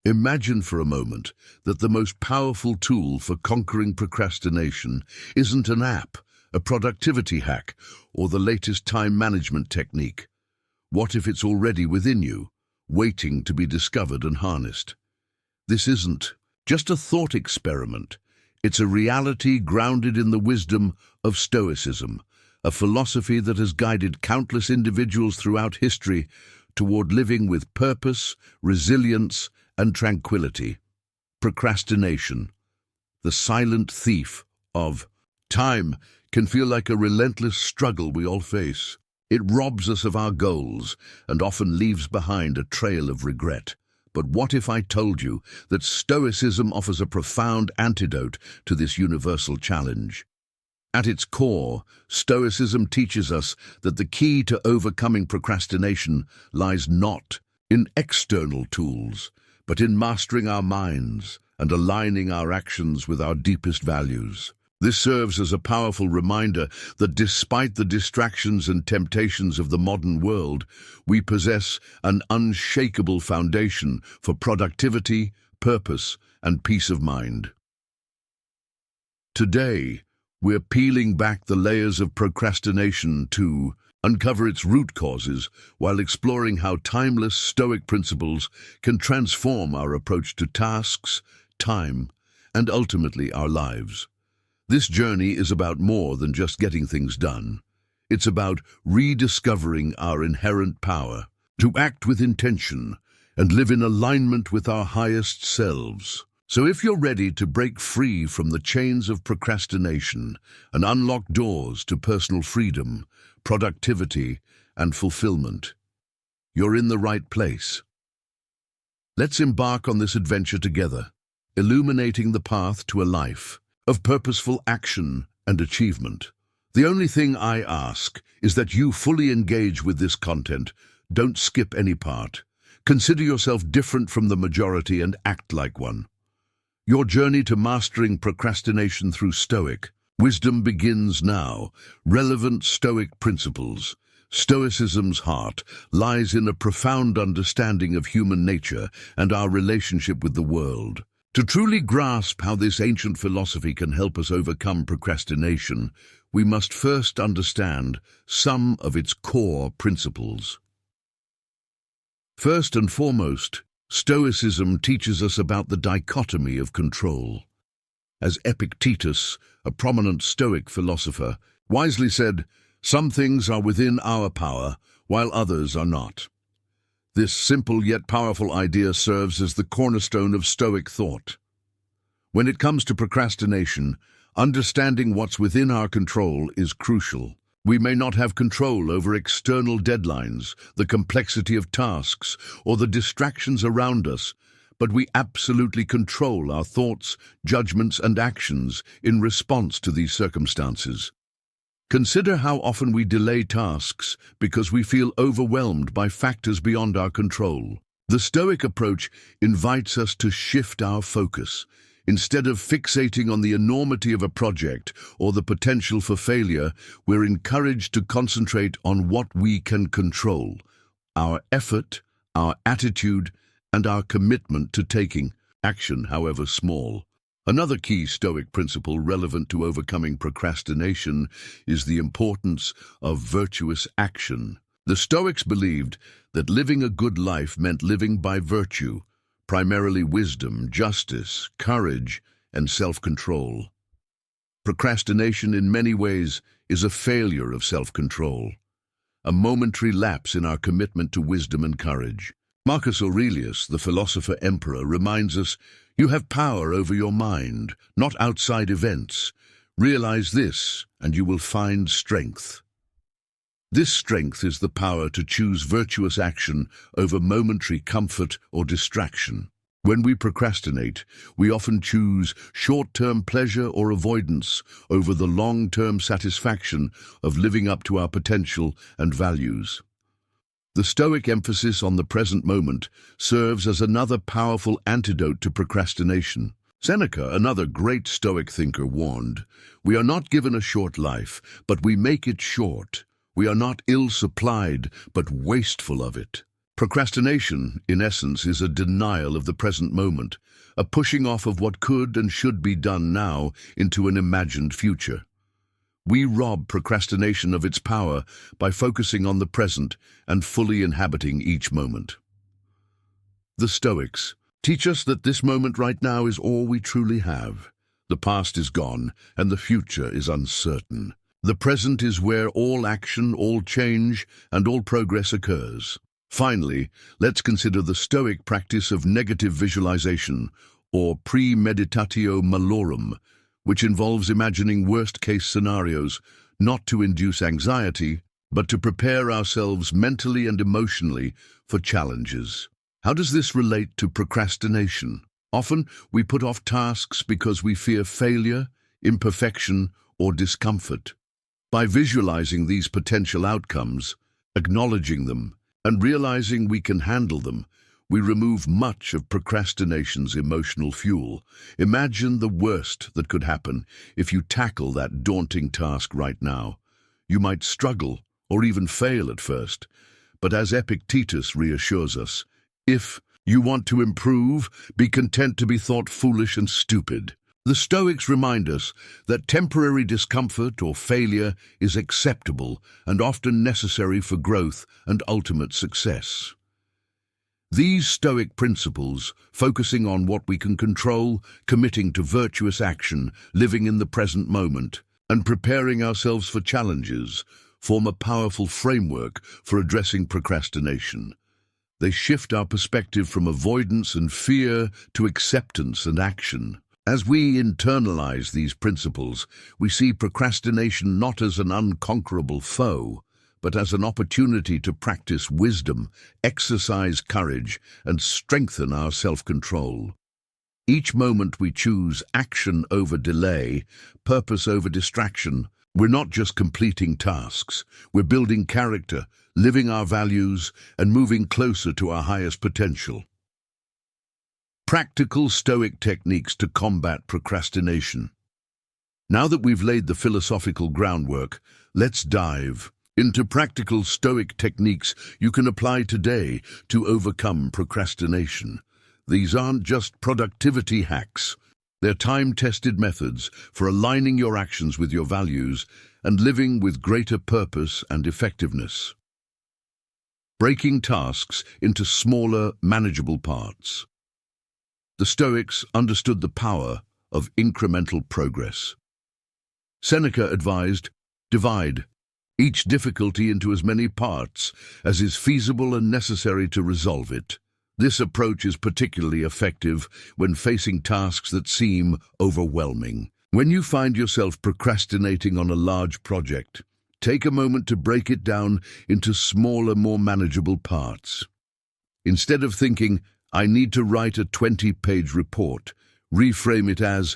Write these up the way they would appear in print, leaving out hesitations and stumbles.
Imagine for a moment that the most powerful tool for conquering procrastination isn't an app, a productivity hack, or the latest time management technique. What if it's already within you, waiting to be discovered and harnessed? This isn't just a thought experiment. It's a reality grounded in the wisdom of Stoicism, a philosophy that has guided countless individuals throughout history toward living with purpose, resilience, and tranquility. Procrastination, the silent thief of time, can feel like a relentless struggle we all face. It robs us of our goals and often leaves behind a trail of regret. But what if I told you that Stoicism offers a profound antidote to this universal challenge? At its core, Stoicism teaches us that the key to overcoming procrastination lies not in external tools, but in mastering our minds and aligning our actions with our deepest values. This serves as a powerful reminder that despite the distractions and temptations of the modern world, we possess an unshakable foundation for productivity, purpose, and peace of mind. Today, we're peeling back the layers of procrastination to uncover its root causes while exploring how timeless Stoic principles can transform our approach to tasks, time, and ultimately our lives. This journey is about more than just getting things done. It's about rediscovering our inherent power to act with intention and live in alignment with our highest selves. So if you're ready to break free from the chains of procrastination and unlock doors to personal freedom, productivity, and fulfillment, you're in the right place. Let's embark on this adventure together, illuminating the path to a life of purposeful action and achievement. The only thing I ask is that you fully engage with this content. Don't skip any part. Consider yourself different from the majority and act like one. Your journey to mastering procrastination through Stoic wisdom begins now. Relevant Stoic principles. Stoicism's heart lies in a profound understanding of human nature and our relationship with the world. To truly grasp how this ancient philosophy can help us overcome procrastination, we must first understand some of its core principles. First and foremost, Stoicism teaches us about the dichotomy of control. As Epictetus, a prominent Stoic philosopher, wisely said, "Some things are within our power, while others are not." This simple yet powerful idea serves as the cornerstone of Stoic thought. When it comes to procrastination, understanding what's within our control is crucial. We may not have control over external deadlines, the complexity of tasks, or the distractions around us, but we absolutely control our thoughts, judgments, and actions in response to these circumstances. Consider how often we delay tasks because we feel overwhelmed by factors beyond our control. The Stoic approach invites us to shift our focus. Instead of fixating on the enormity of a project or the potential for failure, we're encouraged to concentrate on what we can control: our effort, our attitude, and our commitment to taking action, however small. Another key Stoic principle relevant to overcoming procrastination is the importance of virtuous action. The Stoics believed that living a good life meant living by virtue, primarily wisdom, justice, courage, and self-control. Procrastination in many ways is a failure of self-control, a momentary lapse in our commitment to wisdom and courage. Marcus Aurelius, the philosopher-emperor, reminds us, "You have power over your mind, not outside events. Realize this, and you will find strength." This strength is the power to choose virtuous action over momentary comfort or distraction. When we procrastinate, we often choose short-term pleasure or avoidance over the long-term satisfaction of living up to our potential and values. The Stoic emphasis on the present moment serves as another powerful antidote to procrastination. Seneca, another great Stoic thinker, warned, "We are not given a short life, but we make it short. We are not ill-supplied, but wasteful of it." Procrastination, in essence, is a denial of the present moment, a pushing off of what could and should be done now into an imagined future. We rob procrastination of its power by focusing on the present and fully inhabiting each moment. The Stoics teach us that this moment right now is all we truly have. The past is gone, and the future is uncertain. The present is where all action, all change, and all progress occurs. Finally, let's consider the Stoic practice of negative visualization, or premeditatio malorum, which involves imagining worst-case scenarios, not to induce anxiety, but to prepare ourselves mentally and emotionally for challenges. How does this relate to procrastination? Often, we put off tasks because we fear failure, imperfection, or discomfort. By visualizing these potential outcomes, acknowledging them, and realizing we can handle them, we remove much of procrastination's emotional fuel. Imagine the worst that could happen if you tackle that daunting task right now. You might struggle or even fail at first, but as Epictetus reassures us, if you want to improve, be content to be thought foolish and stupid. The Stoics remind us that temporary discomfort or failure is acceptable and often necessary for growth and ultimate success. These Stoic principles, focusing on what we can control, committing to virtuous action, living in the present moment, and preparing ourselves for challenges, form a powerful framework for addressing procrastination. They shift our perspective from avoidance and fear to acceptance and action. As we internalize these principles, we see procrastination not as an unconquerable foe, but as an opportunity to practice wisdom, exercise courage, and strengthen our self-control. Each moment we choose action over delay, purpose over distraction, we're not just completing tasks, we're building character, living our values, and moving closer to our highest potential. Practical Stoic techniques to combat procrastination. Now that we've laid the philosophical groundwork, let's dive into practical Stoic techniques you can apply today to overcome procrastination. These aren't just productivity hacks. They're time-tested methods for aligning your actions with your values and living with greater purpose and effectiveness. Breaking tasks into smaller, manageable parts. The Stoics understood the power of incremental progress. Seneca advised, divide each difficulty into as many parts as is feasible and necessary to resolve it. This approach is particularly effective when facing tasks that seem overwhelming. When you find yourself procrastinating on a large project, take a moment to break it down into smaller, more manageable parts. Instead of thinking, I need to write a 20-page report, reframe it as,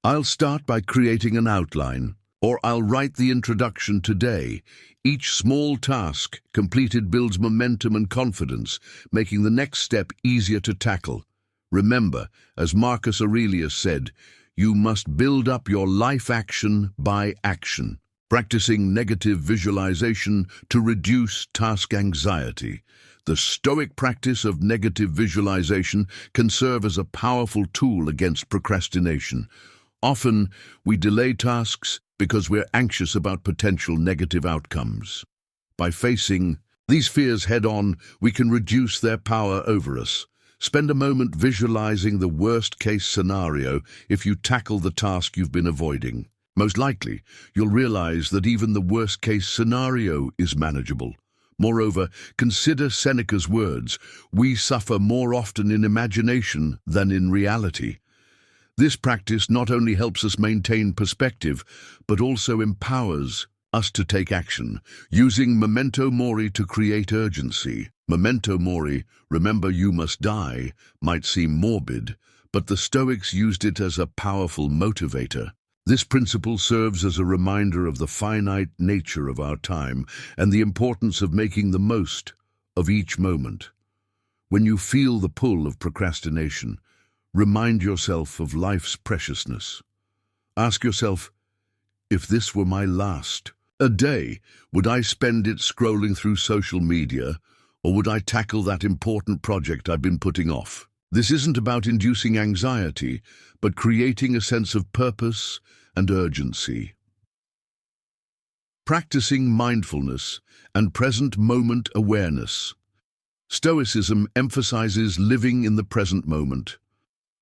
I'll start by creating an outline, or I'll write the introduction today. Each small task completed builds momentum and confidence, making the next step easier to tackle. Remember, as Marcus Aurelius said, you must build up your life action by action, practicing negative visualization to reduce task anxiety. The Stoic practice of negative visualization can serve as a powerful tool against procrastination. Often, we delay tasks because we're anxious about potential negative outcomes. By facing these fears head-on, we can reduce their power over us. Spend a moment visualizing the worst-case scenario if you tackle the task you've been avoiding. Most likely, you'll realize that even the worst-case scenario is manageable. Moreover, consider Seneca's words, we suffer more often in imagination than in reality. This practice not only helps us maintain perspective, but also empowers us to take action, using memento mori to create urgency. Memento mori, remember you must die, might seem morbid, but the Stoics used it as a powerful motivator. This principle serves as a reminder of the finite nature of our time and the importance of making the most of each moment. When you feel the pull of procrastination, remind yourself of life's preciousness. Ask yourself, if this were my last a day, would I spend it scrolling through social media, Or would I tackle that important project I've been putting off? This isn't about inducing anxiety, but creating a sense of purpose and urgency. Practicing mindfulness and present moment awareness. Stoicism emphasizes living in the present moment.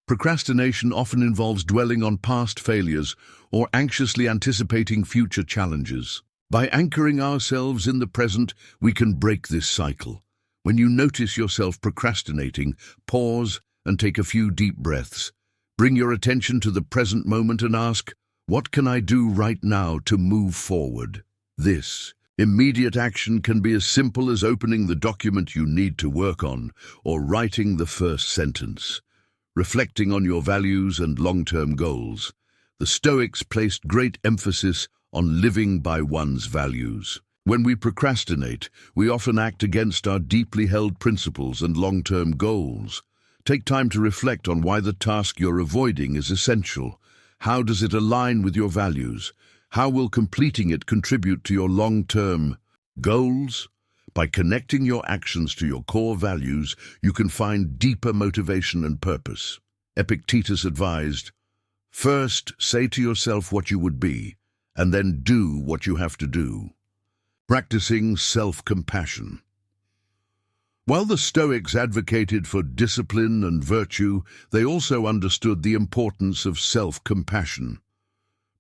Procrastination often involves dwelling on past failures or anxiously anticipating future challenges. By anchoring ourselves in the present, we can break this cycle. When you notice yourself procrastinating, pause and take a few deep breaths. Bring your attention to the present moment and ask, what can I do right now to move forward? This immediate action can be as simple as opening the document you need to work on or writing the first sentence. Reflecting on your values and long-term goals, the Stoics placed great emphasis on living by one's values. When we procrastinate, we often act against our deeply held principles and long-term goals. Take time to reflect on why the task you're avoiding is essential. How does it align with your values? How will completing it contribute to your long-term goals? By connecting your actions to your core values, you can find deeper motivation and purpose. Epictetus advised, first say to yourself what you would be, and then do what you have to do. Practicing self-compassion. While the Stoics advocated for discipline and virtue, they also understood the importance of self-compassion.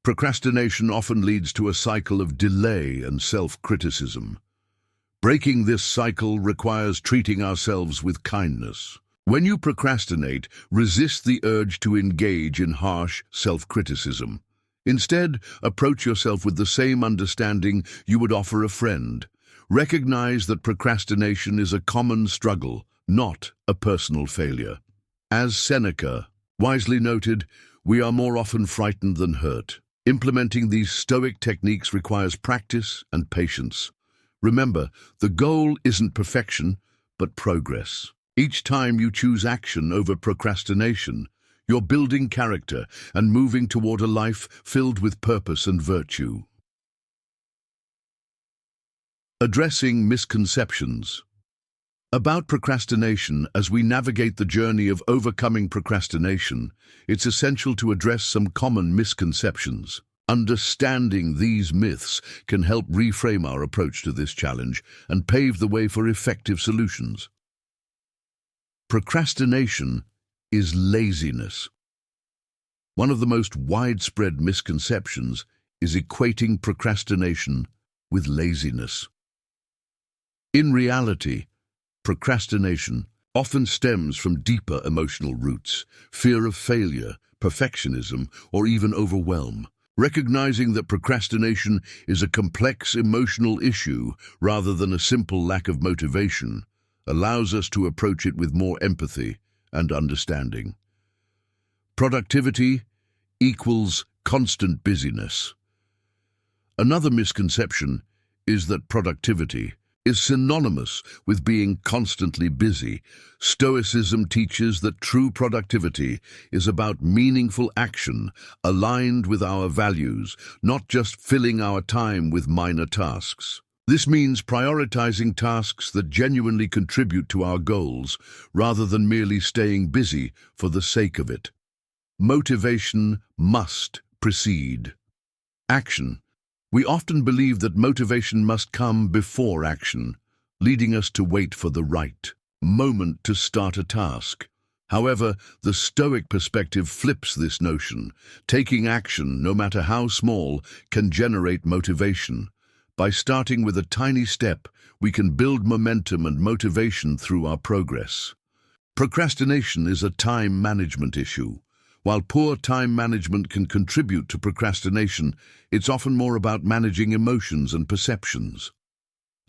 Procrastination often leads to a cycle of delay and self-criticism. Breaking this cycle requires treating ourselves with kindness. When you procrastinate, resist the urge to engage in harsh self-criticism. Instead, approach yourself with the same understanding you would offer a friend. Recognize that procrastination is a common struggle, not a personal failure. As Seneca wisely noted, we are more often frightened than hurt. Implementing these Stoic techniques requires practice and patience. Remember, the goal isn't perfection, but progress. Each time you choose action over procrastination, you're building character and moving toward a life filled with purpose and virtue. Addressing misconceptions. About procrastination, as we navigate the journey of overcoming procrastination, it's essential to address some common misconceptions. Understanding these myths can help reframe our approach to this challenge and pave the way for effective solutions. Procrastination is laziness. One of the most widespread misconceptions is equating procrastination with laziness. In reality, procrastination often stems from deeper emotional roots, fear of failure, perfectionism, or even overwhelm. Recognizing that procrastination is a complex emotional issue rather than a simple lack of motivation allows us to approach it with more empathy and understanding. Productivity equals constant busyness. Another misconception is that productivity is synonymous with being constantly busy. Stoicism teaches that true productivity is about meaningful action aligned with our values, not just filling our time with minor tasks. This means prioritizing tasks that genuinely contribute to our goals, rather than merely staying busy for the sake of it. Motivation must precede action. We often believe that motivation must come before action, leading us to wait for the right moment to start a task. However, the Stoic perspective flips this notion. Taking action, no matter how small, can generate motivation. By starting with a tiny step, we can build momentum and motivation through our progress. Procrastination is a time management issue. While poor time management can contribute to procrastination, it's often more about managing emotions and perceptions.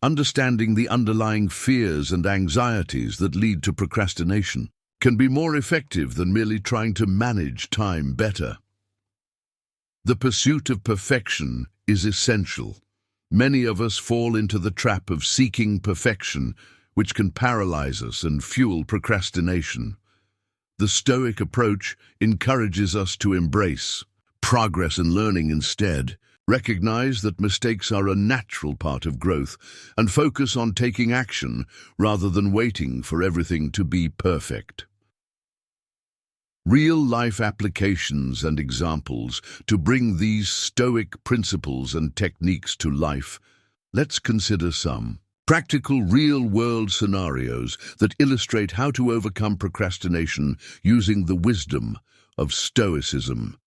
Understanding the underlying fears and anxieties that lead to procrastination can be more effective than merely trying to manage time better. The pursuit of perfection is essential. Many of us fall into the trap of seeking perfection, which can paralyze us and fuel procrastination. The Stoic approach encourages us to embrace progress and learning instead. Recognize that mistakes are a natural part of growth and focus on taking action rather than waiting for everything to be perfect. Real-life applications and examples to bring these Stoic principles and techniques to life. Let's consider some practical real-world scenarios that illustrate how to overcome procrastination using the wisdom of Stoicism.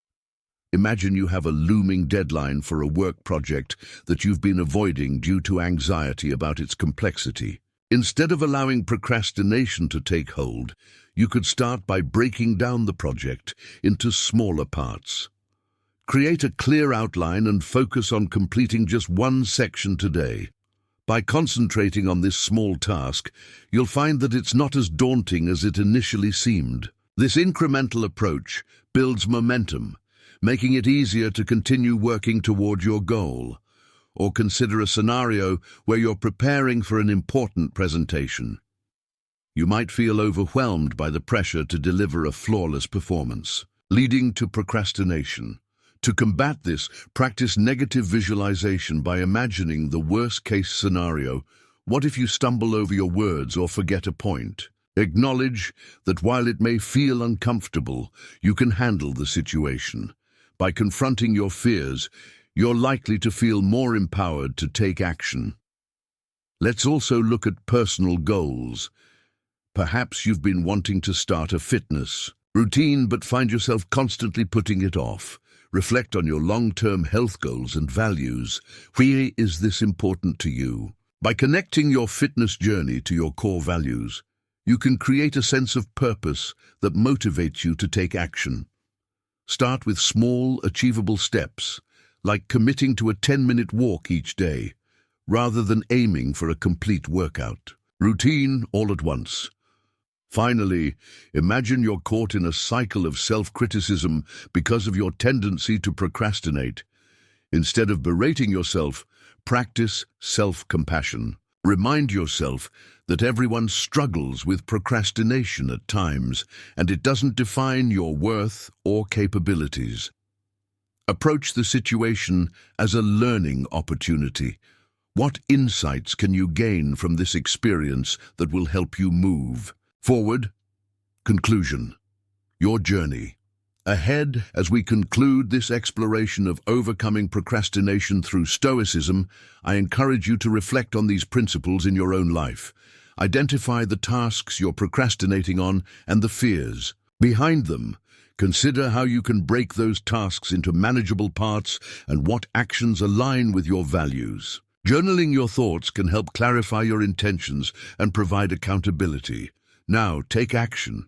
Imagine you have a looming deadline for a work project that you've been avoiding due to anxiety about its complexity. Instead of allowing procrastination to take hold, you could start by breaking down the project into smaller parts. Create a clear outline and focus on completing just one section today. By concentrating on this small task, you'll find that it's not as daunting as it initially seemed. This incremental approach builds momentum, making it easier to continue working toward your goal. Or consider a scenario where you're preparing for an important presentation. You might feel overwhelmed by the pressure to deliver a flawless performance, leading to procrastination. To combat this, practice negative visualization by imagining the worst-case scenario. What if you stumble over your words or forget a point? Acknowledge that while it may feel uncomfortable, you can handle the situation. By confronting your fears, you're likely to feel more empowered to take action. Let's also look at personal goals. Perhaps you've been wanting to start a fitness routine but find yourself constantly putting it off. Reflect on your long-term health goals and values. Why is this important to you? By connecting your fitness journey to your core values, you can create a sense of purpose that motivates you to take action. Start with small, achievable steps, like committing to a 10-minute walk each day, rather than aiming for a complete workout routine all at once. Finally, imagine you're caught in a cycle of self-criticism because of your tendency to procrastinate. Instead of berating yourself, practice self-compassion. Remind yourself that everyone struggles with procrastination at times, and it doesn't define your worth or capabilities. Approach the situation as a learning opportunity. What insights can you gain from this experience that will help you move forward? Conclusion. Your journey ahead. As we conclude this exploration of overcoming procrastination through Stoicism, I encourage you to reflect on these principles in your own life. Identify the tasks you're procrastinating on and the fears behind them. Consider how you can break those tasks into manageable parts and what actions align with your values. Journaling your thoughts can help clarify your intentions and provide accountability. Now, take action.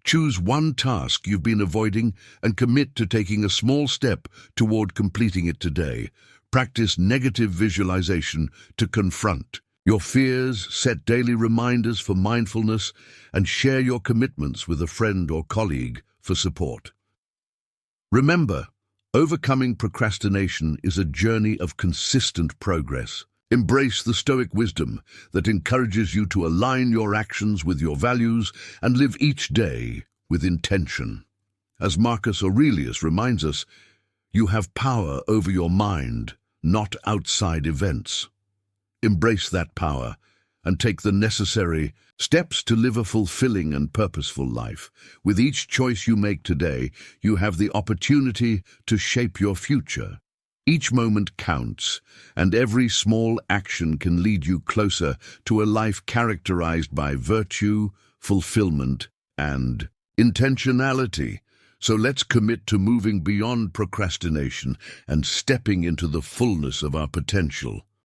Choose one task you've been avoiding and commit to taking a small step toward completing it today. Practice negative visualization to confront your fears, set daily reminders for mindfulness, and share your commitments with a friend or colleague for support. Remember, overcoming procrastination is a journey of consistent progress. Embrace the Stoic wisdom that encourages you to align your actions with your values and live each day with intention. As Marcus Aurelius reminds us, you have power over your mind, not outside events. Embrace that power and take the necessary steps to live a fulfilling and purposeful life. With each choice you make today, you have the opportunity to shape your future. Each moment counts, and every small action can lead you closer to a life characterized by virtue, fulfillment, and intentionality. So let's commit to moving beyond procrastination and stepping into the fullness of our potential.